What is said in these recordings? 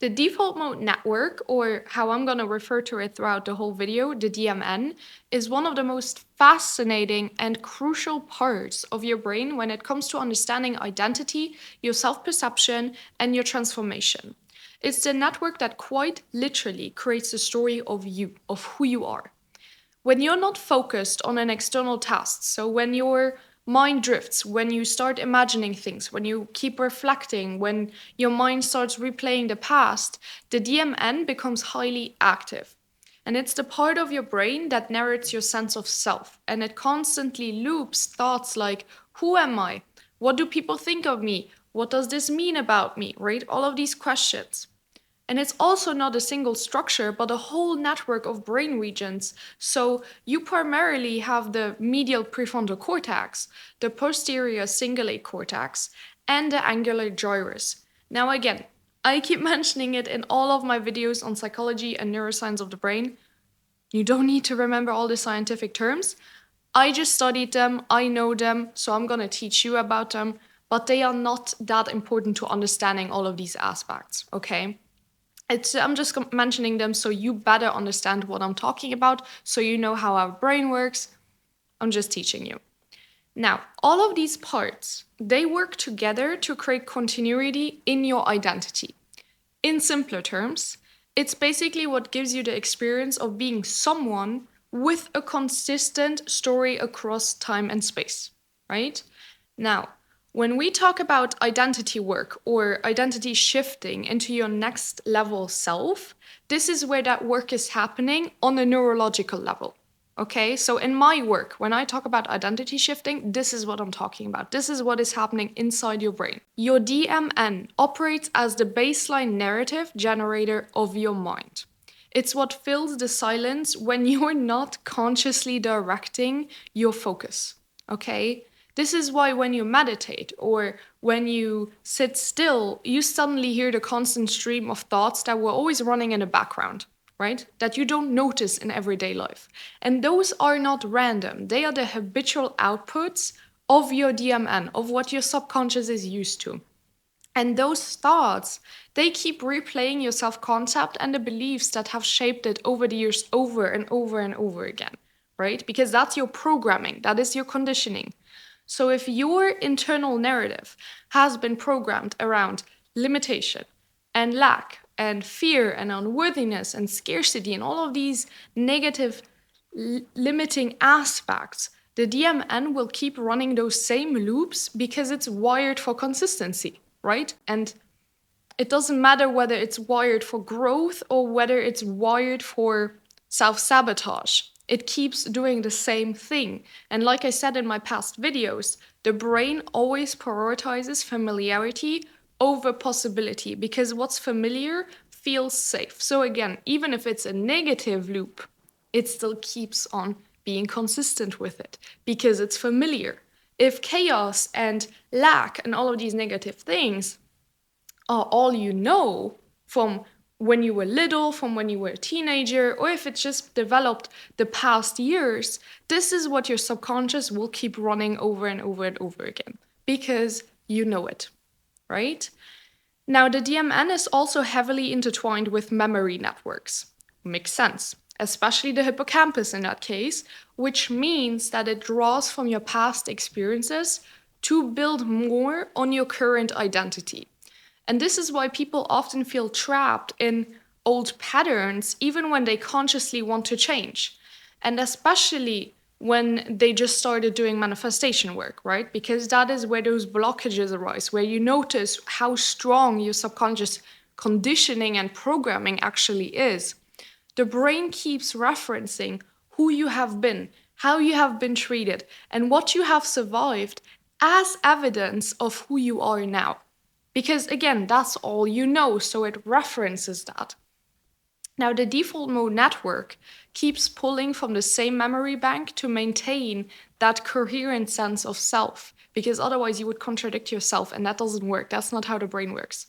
The default mode network, or how I'm going to refer to it throughout the whole video, the DMN, is one of the most fascinating and crucial parts of your brain when it comes to understanding identity, your self-perception, and your transformation. It's the network that quite literally creates the story of you, of who you are. When you're not focused on an external task, so when your mind drifts, when you start imagining things, when you keep reflecting, when your mind starts replaying the past, the DMN becomes highly active. And it's the part of your brain that narrates your sense of self. And it constantly loops thoughts like, who am I? What do people think of me? What does this mean about me? Right? All of these questions. And it's also not a single structure, but a whole network of brain regions. So you primarily have the medial prefrontal cortex, the posterior cingulate cortex, and the angular gyrus. Now again, I keep mentioning it in all of my videos on psychology and neuroscience of the brain. You don't need to remember all the scientific terms. I just studied them, I know them, so I'm gonna teach you about them, but they are not that important to understanding all of these aspects, okay? I'm just mentioning them so you better understand what I'm talking about, so you know how our brain works. I'm just teaching you. Now, all of these parts, they work together to create continuity in your identity. In simpler terms, it's basically what gives you the experience of being someone with a consistent story across time and space, right? Now, when we talk about identity work or identity shifting into your next level self, this is where that work is happening on a neurological level. Okay, so in my work, when I talk about identity shifting, this is what I'm talking about. This is what is happening inside your brain. Your DMN operates as the baseline narrative generator of your mind. It's what fills the silence when you're not consciously directing your focus. Okay? This is why when you meditate or when you sit still, you suddenly hear the constant stream of thoughts that were always running in the background, right? That you don't notice in everyday life. And those are not random. They are the habitual outputs of your DMN, of what your subconscious is used to. And those thoughts, they keep replaying your self-concept and the beliefs that have shaped it over the years, over and over and over again, right? Because that's your programming, that is your conditioning. So if your internal narrative has been programmed around limitation and lack and fear and unworthiness and scarcity and all of these negative limiting aspects, the DMN will keep running those same loops because it's wired for consistency, right? And it doesn't matter whether it's wired for growth or whether it's wired for self-sabotage. It keeps doing the same thing. And like I said in my past videos, the brain always prioritizes familiarity over possibility because what's familiar feels safe. So again, even if it's a negative loop, it still keeps on being consistent with it because it's familiar. If chaos and lack and all of these negative things are all you know from when you were little, from when you were a teenager, or if it's just developed the past years, this is what your subconscious will keep running over and over and over again because you know it, right? Now, the DMN is also heavily intertwined with memory networks. Makes sense, especially the hippocampus in that case, which means that it draws from your past experiences to build more on your current identity. And this is why people often feel trapped in old patterns, even when they consciously want to change. And especially when they just started doing manifestation work, right? Because that is where those blockages arise, where you notice how strong your subconscious conditioning and programming actually is. The brain keeps referencing who you have been, how you have been treated, and what you have survived as evidence of who you are now. Because again, that's all you know, so it references that. Now, the default mode network keeps pulling from the same memory bank to maintain that coherent sense of self, because otherwise you would contradict yourself, and that doesn't work. That's not how the brain works.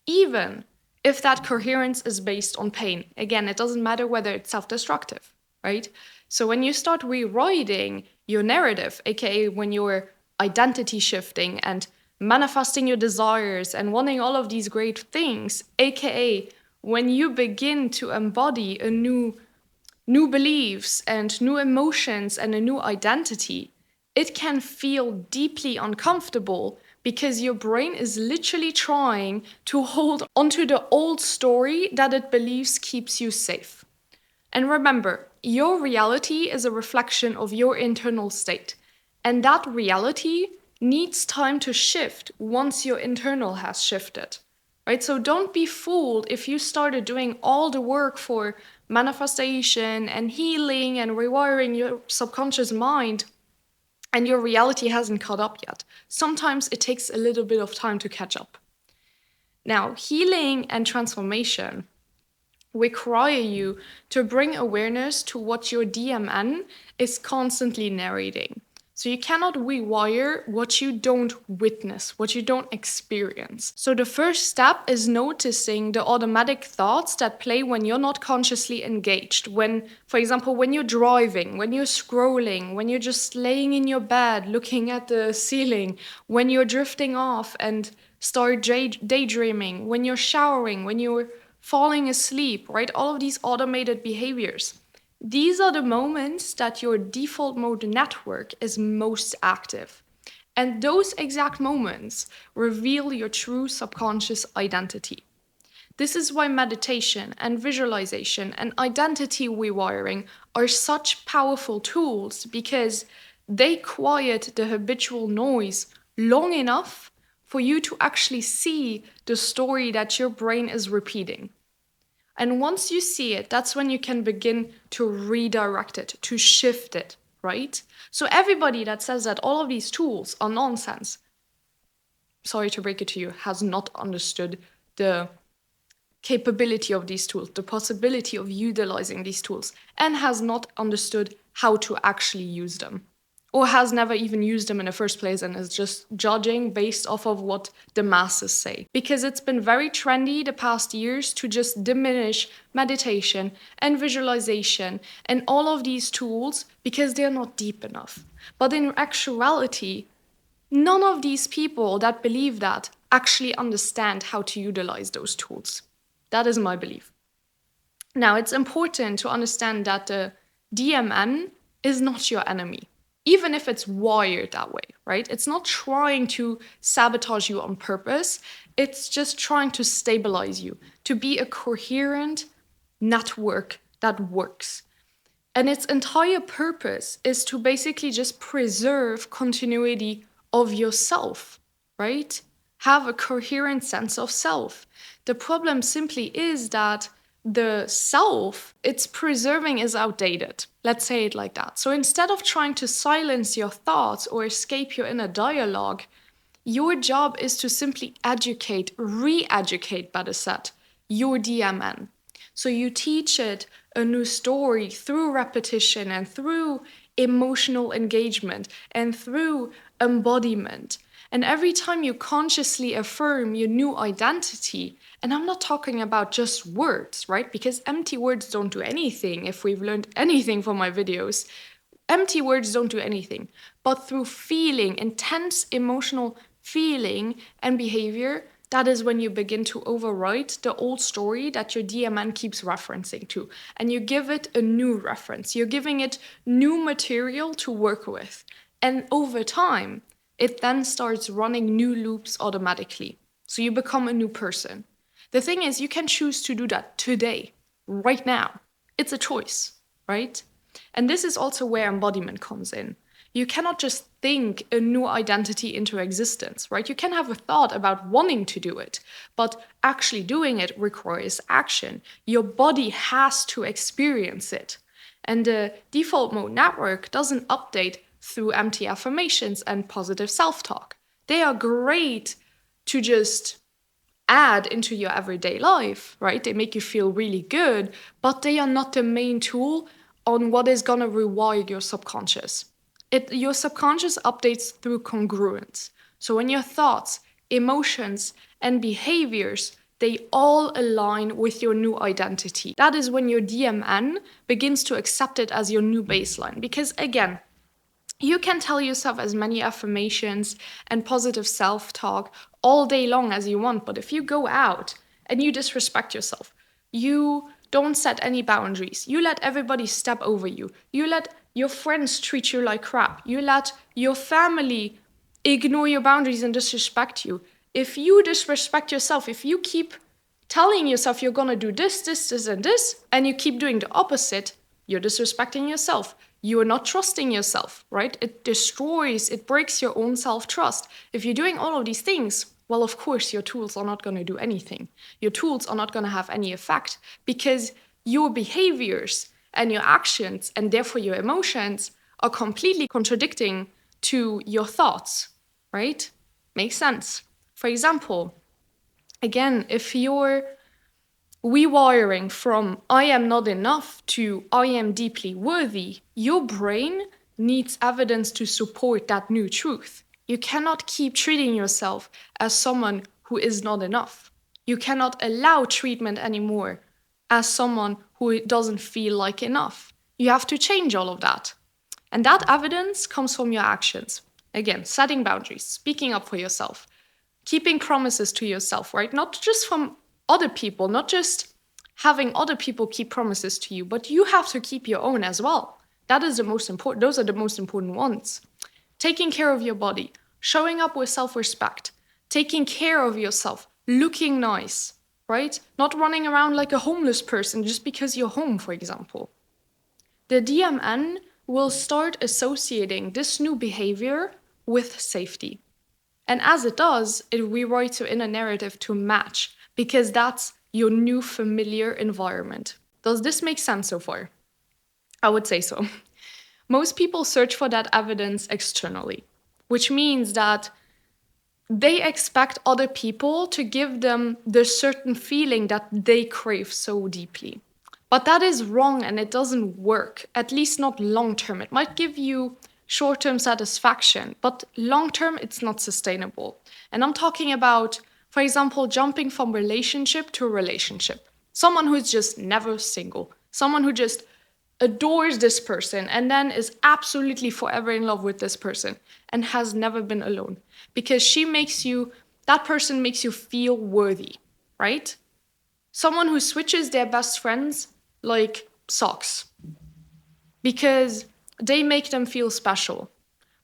Even if that coherence is based on pain, again, it doesn't matter whether it's self-destructive, right? So when you start rewriting your narrative, aka when you're identity shifting and manifesting your desires and wanting all of these great things, aka when you begin to embody a new beliefs and new emotions and a new identity, it can feel deeply uncomfortable because your brain is literally trying to hold onto the old story that it believes keeps you safe. And remember, your reality is a reflection of your internal state. And that reality needs time to shift once your internal has shifted. Right? So don't be fooled if you started doing all the work for manifestation and healing and rewiring your subconscious mind and your reality hasn't caught up yet. Sometimes it takes a little bit of time to catch up. Now, healing and transformation require you to bring awareness to what your DMN is constantly narrating. So you cannot rewire what you don't witness, what you don't experience. So the first step is noticing the automatic thoughts that play when you're not consciously engaged. When, for example, when you're driving, when you're scrolling, when you're just laying in your bed looking at the ceiling, when you're drifting off and start daydreaming, when you're showering, when you're falling asleep, right? All of these automated behaviors. These are the moments that your default mode network is most active. And those exact moments reveal your true subconscious identity. This is why meditation and visualization and identity rewiring are such powerful tools, because they quiet the habitual noise long enough for you to actually see the story that your brain is repeating. And once you see it, that's when you can begin to redirect it, to shift it, right? So everybody that says that all of these tools are nonsense, sorry to break it to you, has not understood the capability of these tools, the possibility of utilizing these tools, and has not understood how to actually use them, or has never even used them in the first place and is just judging based off of what the masses say. Because it's been very trendy the past years to just diminish meditation and visualization and all of these tools because they're not deep enough. But in actuality, none of these people that believe that actually understand how to utilize those tools. That is my belief. Now, it's important to understand that the DMN is not your enemy, even if it's wired that way, right? It's not trying to sabotage you on purpose. It's just trying to stabilize you, to be a coherent network that works. And its entire purpose is to basically just preserve continuity of yourself, right? Have a coherent sense of self. The problem simply is that the self it's preserving is outdated. Let's say it like that. So instead of trying to silence your thoughts or escape your inner dialogue, your job is to simply educate, re-educate, better said, your DMN. So you teach it a new story through repetition and through emotional engagement and through embodiment. And every time you consciously affirm your new identity, and I'm not talking about just words, right? Because empty words don't do anything. If we've learned anything from my videos, empty words don't do anything. But through feeling, intense emotional feeling and behavior, that is when you begin to overwrite the old story that your DMN keeps referencing to. And you give it a new reference. You're giving it new material to work with. And over time, it then starts running new loops automatically. So you become a new person. The thing is, you can choose to do that today, right now. It's a choice, right? And this is also where embodiment comes in. You cannot just think a new identity into existence, right? You can have a thought about wanting to do it, but actually doing it requires action. Your body has to experience it. And the default mode network doesn't update through empty affirmations and positive self-talk. They are great to just add into your everyday life, right? They make you feel really good, but they are not the main tool on what is gonna rewire your subconscious. Your subconscious updates through congruence. So when your thoughts, emotions, and behaviors, they all align with your new identity. That is when your DMN begins to accept it as your new baseline. Because again, You can tell yourself as many affirmations and positive self-talk all day long as you want, but if you go out and you disrespect yourself, you don't set any boundaries, you let everybody step over you, you let your friends treat you like crap, you let your family ignore your boundaries and disrespect you. If you disrespect yourself, if you keep telling yourself you're gonna do this, and this, and you keep doing the opposite, you're disrespecting yourself. You're not trusting yourself, right? It destroys, it breaks your own self-trust. If you're doing all of these things, well, of course, your tools are not gonna do anything. Your tools are not gonna have any effect because your behaviors and your actions, and therefore your emotions, are completely contradicting to your thoughts, right? Makes sense. For example, again, if you're rewiring from I am not enough to I am deeply worthy, your brain needs evidence to support that new truth. You cannot keep treating yourself as someone who is not enough. You cannot allow treatment anymore as someone who doesn't feel like enough. You have to change all of that. And that evidence comes from your actions. Again, setting boundaries, speaking up for yourself, keeping promises to yourself, right? Not just from other people, not just having other people keep promises to you, but you have to keep your own as well. That is the most important. Those are the most important ones. Taking care of your body, showing up with self-respect, taking care of yourself, looking nice, right? Not running around like a homeless person just because you're home, for example. The DMN will start associating this new behavior with safety. And as it does, it rewrites your inner narrative to match, because that's your new familiar environment. Does this make sense so far? I would say so. Most people search for that evidence externally, which means that they expect other people to give them the certain feeling that they crave so deeply. But that is wrong and it doesn't work, at least not long term. It might give you short term satisfaction, but long term, it's not sustainable. And I'm talking about, for example, jumping from relationship to relationship. Someone who's just never single, someone who just adores this person and then is absolutely forever in love with this person and has never been alone because that person makes you feel worthy, right? Someone who switches their best friends like socks because they make them feel special.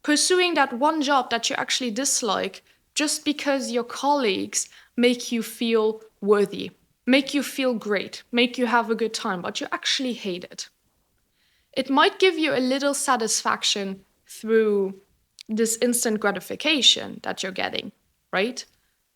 Pursuing that one job that you actually dislike just because your colleagues make you feel worthy, make you feel great, make you have a good time, but you actually hate it. It might give you a little satisfaction through this instant gratification that you're getting, right?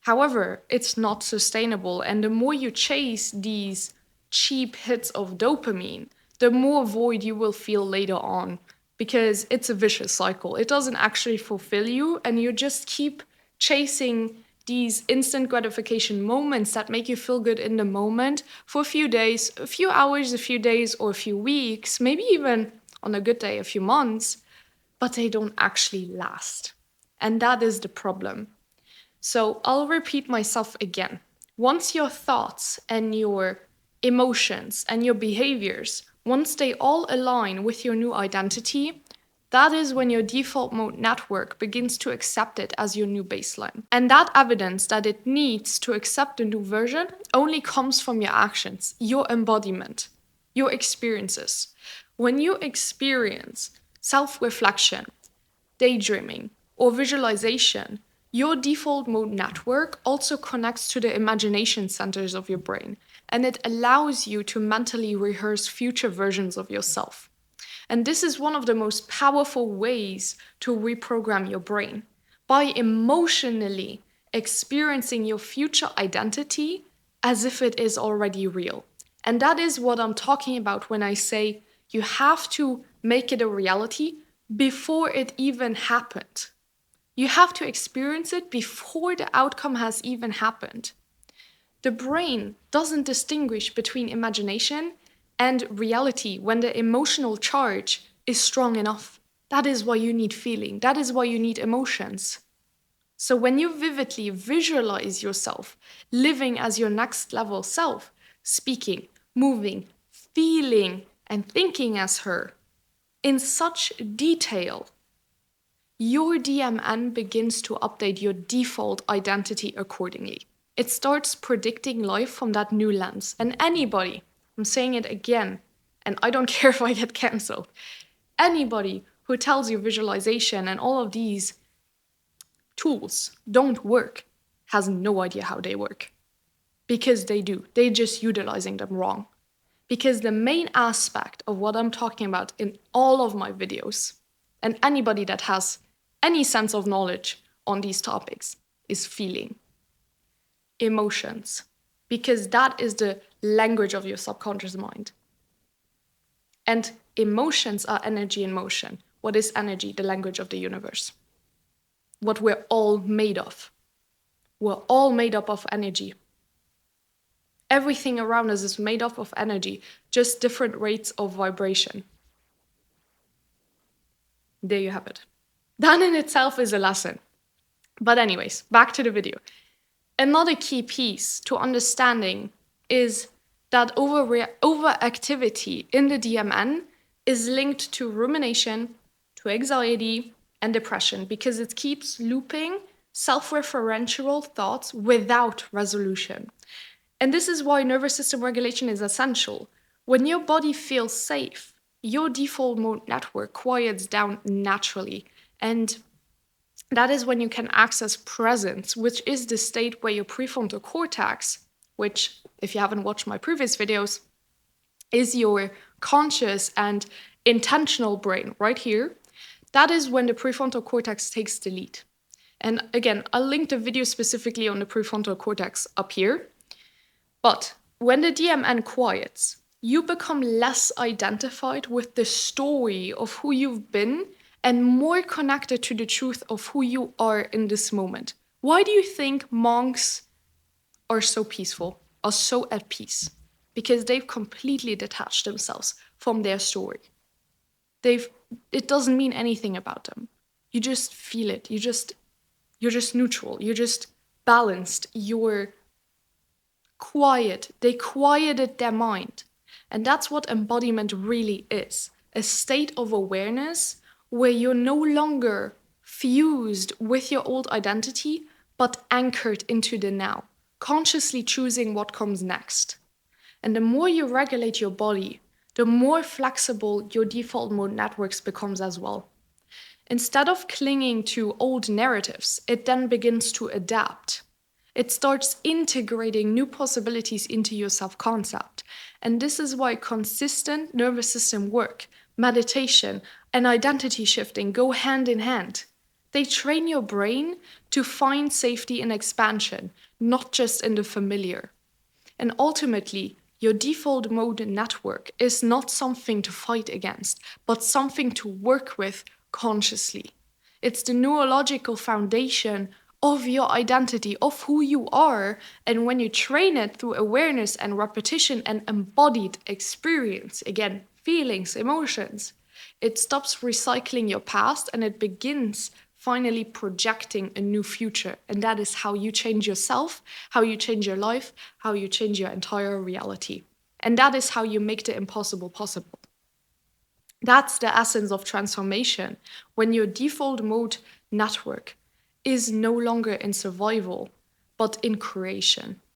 However, it's not sustainable. And the more you chase these cheap hits of dopamine, the more void you will feel later on, because it's a vicious cycle. It doesn't actually fulfill you, and you just keep chasing these instant gratification moments that make you feel good in the moment for a few days, a few hours, a few days, or a few weeks, maybe even on a good day, a few months, but they don't actually last. And that is the problem. So I'll repeat myself again. Once your thoughts and your emotions and your behaviors, once they all align with your new identity, that is when your default mode network begins to accept it as your new baseline. And that evidence that it needs to accept the new version only comes from your actions, your embodiment, your experiences. When you experience self-reflection, daydreaming, or visualization, your default mode network also connects to the imagination centers of your brain, and it allows you to mentally rehearse future versions of yourself. And this is one of the most powerful ways to reprogram your brain, by emotionally experiencing your future identity as if it is already real. And that is what I'm talking about when I say you have to make it a reality before it even happened. You have to experience it before the outcome has even happened. The brain doesn't distinguish between imagination and reality when the emotional charge is strong enough. That is why you need feeling. That is why you need emotions. So when you vividly visualize yourself living as your next level self, speaking, moving, feeling, and thinking as her in such detail, your DMN begins to update your default identity accordingly. It starts predicting life from that new lens. And anybody, I'm saying it again, and I don't care if I get cancelled, anybody who tells you visualization and all of these tools don't work has no idea how they work. Because they do. They're just utilizing them wrong. Because the main aspect of what I'm talking about in all of my videos, and anybody that has any sense of knowledge on these topics, is feeling. Emotions. Because that is the language of your subconscious mind. And emotions are energy in motion. What is energy? The language of the universe. What we're all made of. We're all made up of energy. Everything around us is made up of energy, just different rates of vibration. There you have it. That in itself is a lesson. But anyways, back to the video. Another key piece to understanding is that overactivity in the DMN is linked to rumination, to anxiety, and depression, because it keeps looping self-referential thoughts without resolution. And this is why nervous system regulation is essential. When your body feels safe, your default mode network quiets down naturally. And that is when you can access presence, which is the state where your prefrontal cortex, which, if you haven't watched my previous videos, is your conscious and intentional brain right here. That is when the prefrontal cortex takes the lead. And again, I'll link the video specifically on the prefrontal cortex up here. But when the DMN quiets, you become less identified with the story of who you've been and more connected to the truth of who you are in this moment. Why do you think monks are so peaceful, are so at peace? Because they've completely detached themselves from their story. It doesn't mean anything about them. You just feel it. You're just neutral. You're just balanced. You're quiet. They quieted their mind. And that's what embodiment really is. A state of awareness where you're no longer fused with your old identity, but anchored into the now, consciously choosing what comes next. And the more you regulate your body, the more flexible your default mode networks becomes as well. Instead of clinging to old narratives, it then begins to adapt. It starts integrating new possibilities into your self-concept. And this is why consistent nervous system work, meditation, and identity shifting go hand in hand. They train your brain to find safety in expansion, not just in the familiar. And ultimately, your default mode network is not something to fight against, but something to work with consciously. It's the neurological foundation of your identity, of who you are, and when you train it through awareness and repetition and embodied experience, again, feelings, emotions, it stops recycling your past and it begins finally projecting a new future. And that is how you change yourself, how you change your life, how you change your entire reality. And that is how you make the impossible possible. That's the essence of transformation, when your default mode network is no longer in survival, but in creation.